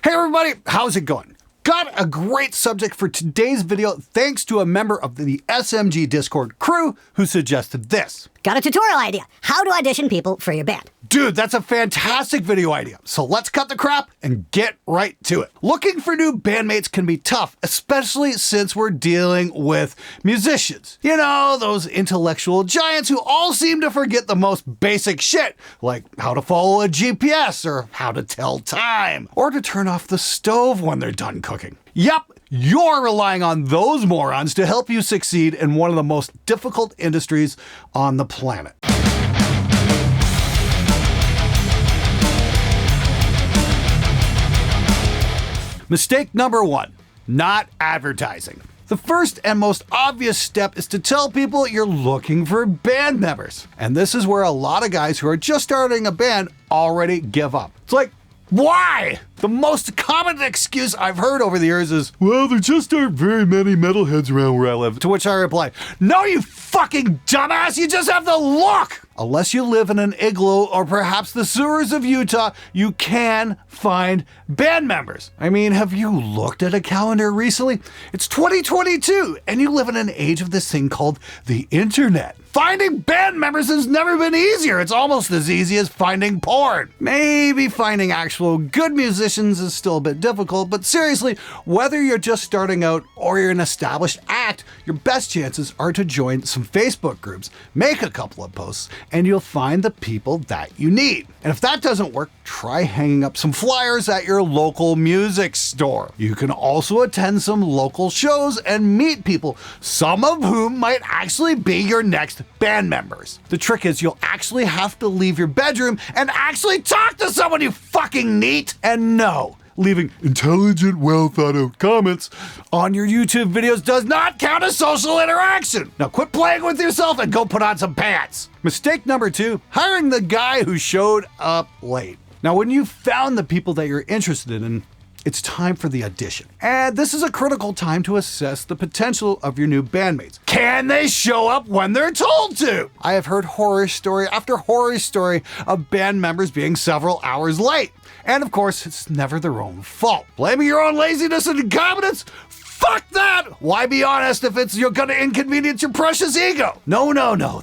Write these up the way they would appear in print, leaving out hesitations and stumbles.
Hey everybody, how's it going? Got a great subject for today's video thanks to a member of the SMG Discord crew who suggested this. Got a tutorial idea. How to audition people for your band. Dude, that's a fantastic video idea. So let's cut the crap and get right to it. Looking for new bandmates can be tough, especially since we're dealing with musicians. You know, those intellectual giants who all seem to forget the most basic shit, like how to follow a GPS or how to tell time, or to turn off the stove when they're done cooking. Yep. You're relying on those morons to help you succeed in one of the most difficult industries on the planet. Mistake number one, not advertising. The first and most obvious step is to tell people you're looking for band members. And this is where a lot of guys who are just starting a band already give up. It's like, why? The most common excuse I've heard over the years is, well, there just aren't very many metalheads around where I live. To which I reply, no, you fucking dumbass, you just have to look! Unless you live in an igloo or perhaps the sewers of Utah, you can find band members. I mean, have you looked at a calendar recently? It's 2022, and you live in an age of this thing called the internet. Finding band members has never been easier. It's almost as easy as finding porn. Maybe finding actual good musicians is still a bit difficult, but seriously, whether you're just starting out or you're an established act, your best chances are to join some Facebook groups, make a couple of posts, and you'll find the people that you need. And if that doesn't work, try hanging up some flyers at your local music store. You can also attend some local shows and meet people, some of whom might actually be your next band members. The trick is you'll actually have to leave your bedroom and actually talk to someone, you fucking neat. And no, leaving intelligent, well thought out comments on your YouTube videos does not count as social interaction. Now quit playing with yourself and go put on some pants. Mistake number two, hiring the guy who showed up late. Now when you've found the people that you're interested in, it's time for the audition. And this is a critical time to assess the potential of your new bandmates. Can they show up when they're told to? I have heard horror story after horror story of band members being several hours late. And of course, it's never their own fault. Blaming your own laziness and incompetence? Fuck that! Why be honest if you're gonna inconvenience your precious ego? No.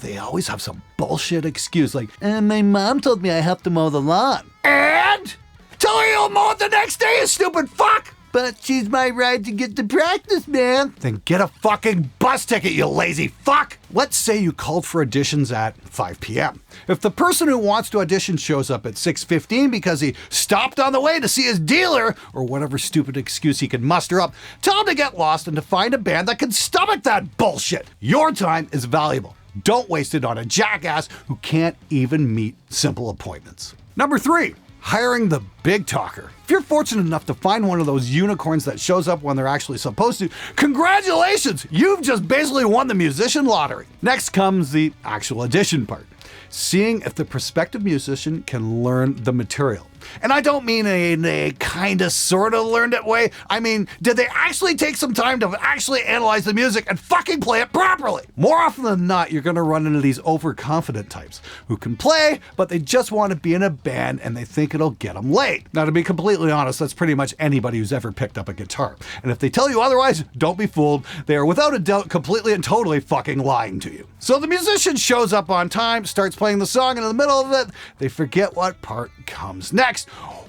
They always have some bullshit excuse like, my mom told me I have to mow the lawn. And? Tell her you'll mow it the next day, you stupid fuck! But she's my ride to get to practice, man. Then get a fucking bus ticket, you lazy fuck! Let's say you called for auditions at 5 p.m. If the person who wants to audition shows up at 6:15 because he stopped on the way to see his dealer, or whatever stupid excuse he can muster up, tell him to get lost and to find a band that can stomach that bullshit. Your time is valuable. Don't waste it on a jackass who can't even meet simple appointments. Number three, hiring the big talker. If you're fortunate enough to find one of those unicorns that shows up when they're actually supposed to, congratulations! You've just basically won the musician lottery. Next comes the actual audition part. Seeing if the prospective musician can learn the material. And I don't mean in a kinda sorta learned it way. I mean, did they actually take some time to actually analyze the music and fucking play it properly? More often than not, you're gonna run into these overconfident types who can play, but they just want to be in a band and they think it'll get them laid. Now, to be completely honest, that's pretty much anybody who's ever picked up a guitar. And if they tell you otherwise, don't be fooled. They are without a doubt completely and totally fucking lying to you. So the musician shows up on time, starts playing the song, and in the middle of it, they forget what part comes next.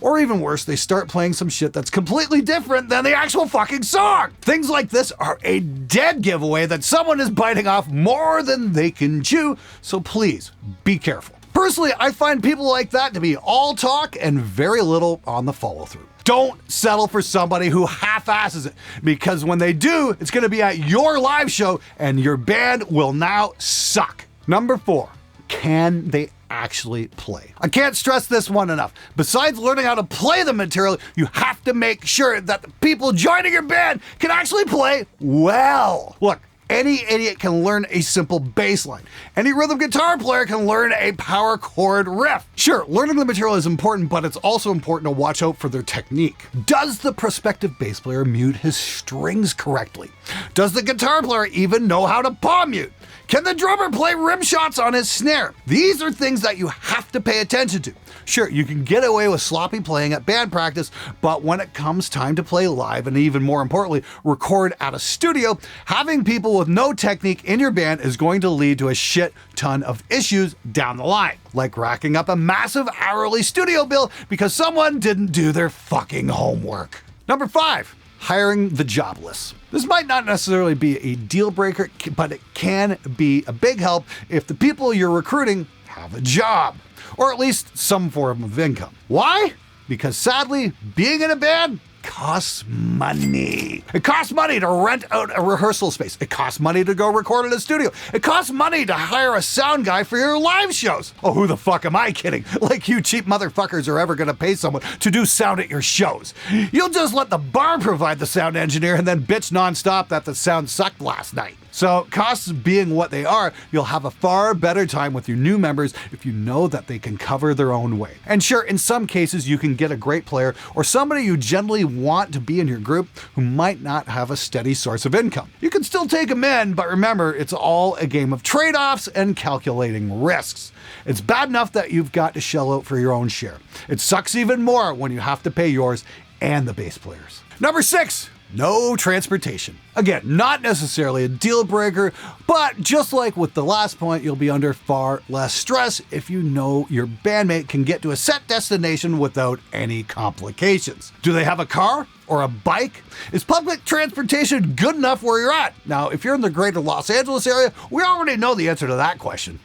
Or even worse, they start playing some shit that's completely different than the actual fucking song. Things like this are a dead giveaway that someone is biting off more than they can chew, so please be careful. Personally, I find people like that to be all talk and very little on the follow-through. Don't settle for somebody who half-asses it, because when they do, it's gonna be at your live show and your band will now suck. Number four, can they actually play? I can't stress this one enough. Besides learning how to play the material, you have to make sure that the people joining your band can actually play well. Look, any idiot can learn a simple bass line. Any rhythm guitar player can learn a power chord riff. Sure, learning the material is important, but it's also important to watch out for their technique. Does the prospective bass player mute his strings correctly? Does the guitar player even know how to palm mute? Can the drummer play rim shots on his snare? These are things that you have to pay attention to. Sure, you can get away with sloppy playing at band practice, but when it comes time to play live, and even more importantly, record at a studio, having people with no technique in your band is going to lead to a shit ton of issues down the line, like racking up a massive hourly studio bill because someone didn't do their fucking homework. Number 5. Hiring the jobless. This might not necessarily be a deal breaker, but it can be a big help if the people you're recruiting have a job, or at least some form of income. Why? Because sadly, being in a band costs money. It costs money to rent out a rehearsal space. It costs money to go record in a studio. It costs money to hire a sound guy for your live shows. Oh, who the fuck am I kidding? Like you cheap motherfuckers are ever gonna pay someone to do sound at your shows. You'll just let the bar provide the sound engineer and then bitch nonstop that the sound sucked last night. So costs being what they are, you'll have a far better time with your new members if you know that they can cover their own way. And sure, in some cases you can get a great player or somebody you generally want to be in your group who might not have a steady source of income. You can still take them in, but remember, it's all a game of trade-offs and calculating risks. It's bad enough that you've got to shell out for your own share. It sucks even more when you have to pay yours and the bass players. Number 6. No transportation. Again, not necessarily a deal breaker, but just like with the last point, you'll be under far less stress if you know your bandmate can get to a set destination without any complications. Do they have a car or a bike? Is public transportation good enough where you're at? Now, if you're in the greater Los Angeles area, we already know the answer to that question.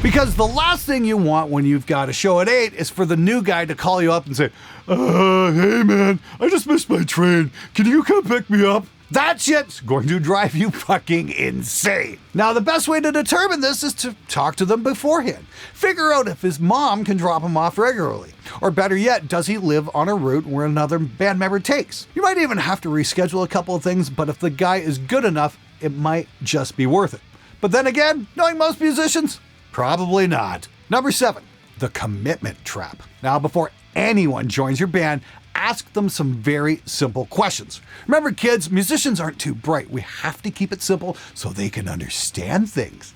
Because the last thing you want when you've got a show at 8 is for the new guy to call you up and say, hey man, I just missed my train. Can you come pick me up? That shit's going to drive you fucking insane. Now, the best way to determine this is to talk to them beforehand. Figure out if his mom can drop him off regularly. Or better yet, does he live on a route where another band member takes? You might even have to reschedule a couple of things, but if the guy is good enough, it might just be worth it. But then again, knowing most musicians, probably not. Number 7, the commitment trap. Now, before anyone joins your band, ask them some very simple questions. Remember, kids, musicians aren't too bright. We have to keep it simple so they can understand things.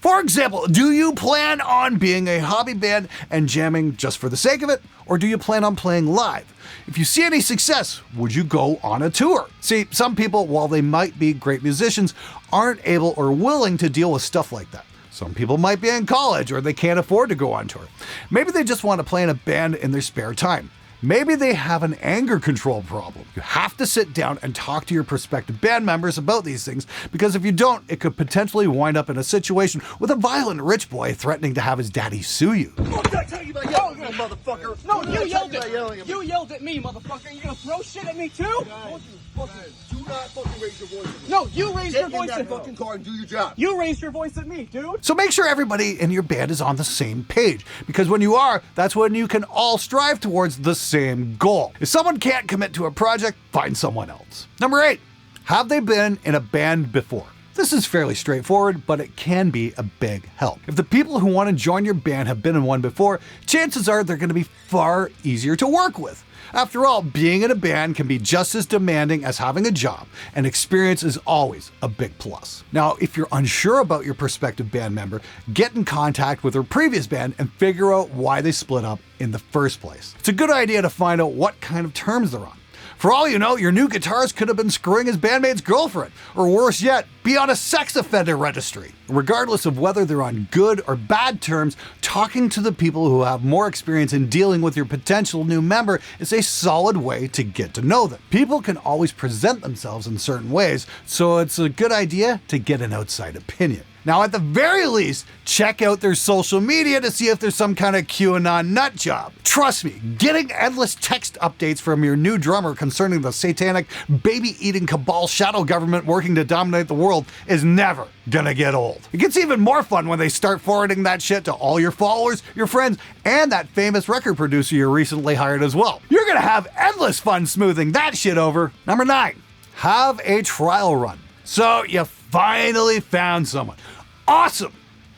For example, do you plan on being a hobby band and jamming just for the sake of it? Or do you plan on playing live? If you see any success, would you go on a tour? See, some people, while they might be great musicians, aren't able or willing to deal with stuff like that. Some people might be in college or they can't afford to go on tour. Maybe they just want to play in a band in their spare time. Maybe they have an anger control problem. You have to sit down and talk to your prospective band members about these things, because if you don't, it could potentially wind up in a situation with a violent rich boy threatening to have his daddy sue you. What did I tell you about yelling, you motherfucker? No, you yelled it. You yelled at me, motherfucker. You gonna throw shit at me too? Do not fucking raise your voice at me. No, you raised your voice Get at in that fucking car and do your job. You raised your voice at me, dude. So make sure everybody in your band is on the same page, because when you are, that's when you can all strive towards the same goal. If someone can't commit to a project, find someone else. Number 8, have they been in a band before? This is fairly straightforward, but it can be a big help. If the people who want to join your band have been in one before, chances are they're going to be far easier to work with. After all, being in a band can be just as demanding as having a job, and experience is always a big plus. Now, if you're unsure about your prospective band member, get in contact with their previous band and figure out why they split up in the first place. It's a good idea to find out what kind of terms they're on. For all you know, your new guitarist could have been screwing his bandmate's girlfriend, or worse yet, be on a sex offender registry. Regardless of whether they're on good or bad terms, talking to the people who have more experience in dealing with your potential new member is a solid way to get to know them. People can always present themselves in certain ways, so it's a good idea to get an outside opinion. Now, at the very least, check out their social media to see if there's some kind of QAnon nut job. Trust me, getting endless text updates from your new drummer concerning the satanic, baby-eating cabal shadow government working to dominate the world is never gonna get old. It gets even more fun when they start forwarding that shit to all your followers, your friends, and that famous record producer you recently hired as well. You're gonna have endless fun smoothing that shit over. Number 9, have a trial run. So you finally found someone. Awesome!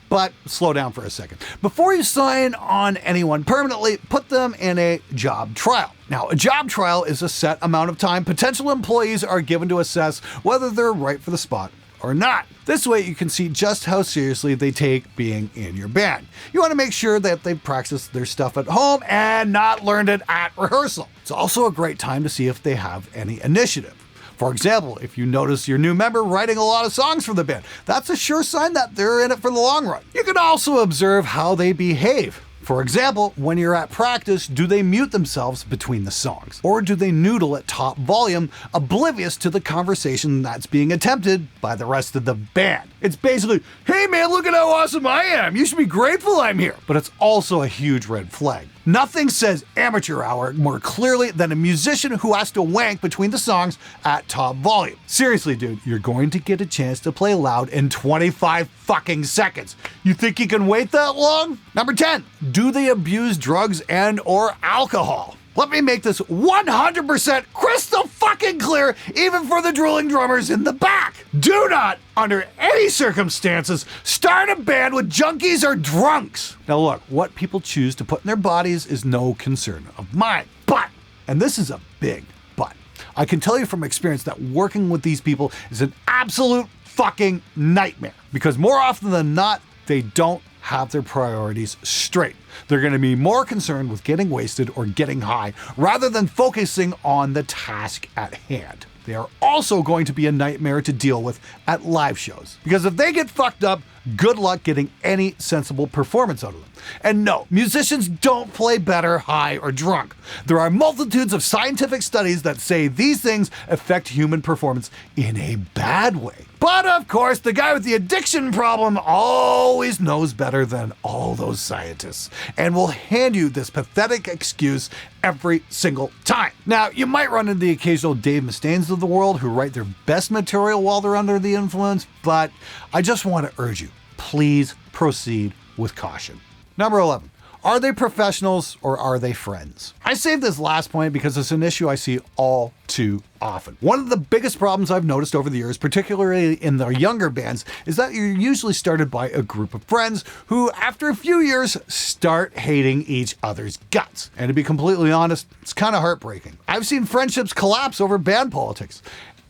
But slow down for a second. Before you sign on anyone permanently, put them in a job trial. Now, a job trial is a set amount of time potential employees are given to assess whether they're right for the spot or not. This way you can see just how seriously they take being in your band. You want to make sure that they've practiced their stuff at home and not learned it at rehearsal. It's also a great time to see if they have any initiative. For example, if you notice your new member writing a lot of songs for the band, that's a sure sign that they're in it for the long run. You can also observe how they behave. For example, when you're at practice, do they mute themselves between the songs? Or do they noodle at top volume, oblivious to the conversation that's being attempted by the rest of the band? It's basically, hey man, look at how awesome I am. You should be grateful I'm here. But it's also a huge red flag. Nothing says amateur hour more clearly than a musician who has to wank between the songs at top volume. Seriously, dude, you're going to get a chance to play loud in 25 fucking seconds. You think you can wait that long? Number 10, do they abuse drugs and or alcohol? Let me make this 100% crystal fucking clear, even for the drooling drummers in the back. Do not, under any circumstances, start a band with junkies or drunks. Now look, what people choose to put in their bodies is no concern of mine. But, and this is a big but, I can tell you from experience that working with these people is an absolute fucking nightmare. Because more often than not, they don't have their priorities straight. They're going to be more concerned with getting wasted or getting high rather than focusing on the task at hand. They are also going to be a nightmare to deal with at live shows. Because if they get fucked up, good luck getting any sensible performance out of them. And no, musicians don't play better high or drunk. There are multitudes of scientific studies that say these things affect human performance in a bad way. But of course, the guy with the addiction problem always knows better than all those scientists and will hand you this pathetic excuse every single time. Now, you might run into the occasional Dave Mustaines of the world who write their best material while they're under the influence, but I just want to urge you, please proceed with caution. Number 11. Are they professionals or are they friends? I saved this last point because it's an issue I see all too often. One of the biggest problems I've noticed over the years, particularly in the younger bands, is that you're usually started by a group of friends who, after a few years, start hating each other's guts. And to be completely honest, it's kind of heartbreaking. I've seen friendships collapse over band politics,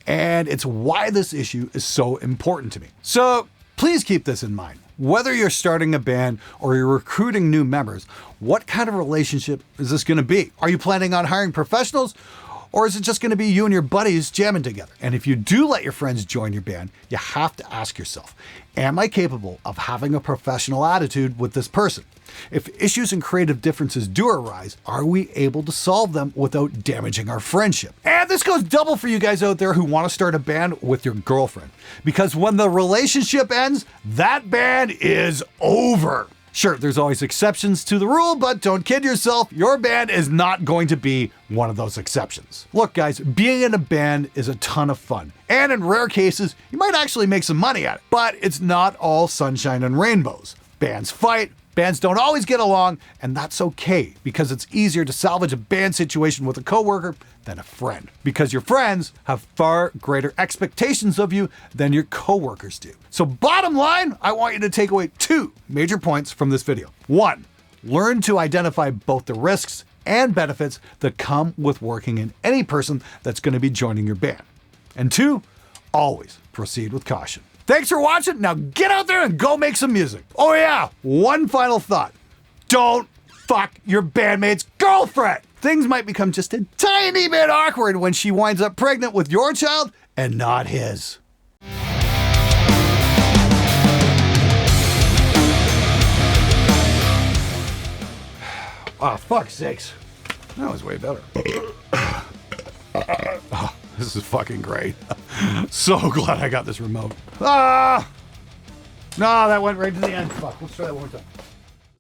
and it's why this issue is so important to me. So please keep this in mind. Whether you're starting a band or you're recruiting new members, what kind of relationship is this going to be? Are you planning on hiring professionals, or is it just going to be you and your buddies jamming together? And if you do let your friends join your band, you have to ask yourself, am I capable of having a professional attitude with this person? If issues and creative differences do arise, are we able to solve them without damaging our friendship? And this goes double for you guys out there who want to start a band with your girlfriend. Because when the relationship ends, that band is over. Sure, there's always exceptions to the rule, but don't kid yourself, your band is not going to be one of those exceptions. Look guys, being in a band is a ton of fun. And in rare cases, you might actually make some money at it. But it's not all sunshine and rainbows. Bands fight, bands don't always get along, and that's okay, because it's easier to salvage a band situation with a coworker than a friend. Because your friends have far greater expectations of you than your coworkers do. So bottom line, I want you to take away 2 major points from this video. 1, learn to identify both the risks and benefits that come with working in any person that's going to be joining your band. And 2, always proceed with caution. Thanks for watching. Now get out there and go make some music. Oh yeah, one final thought. Don't fuck your bandmate's girlfriend. Things might become just a tiny bit awkward when she winds up pregnant with your child and not his. Oh, fuck's sakes. That was way better. Oh, this is fucking great. So glad I got this remote. Ah! No, that went right to the end. Fuck, let's try that one more time.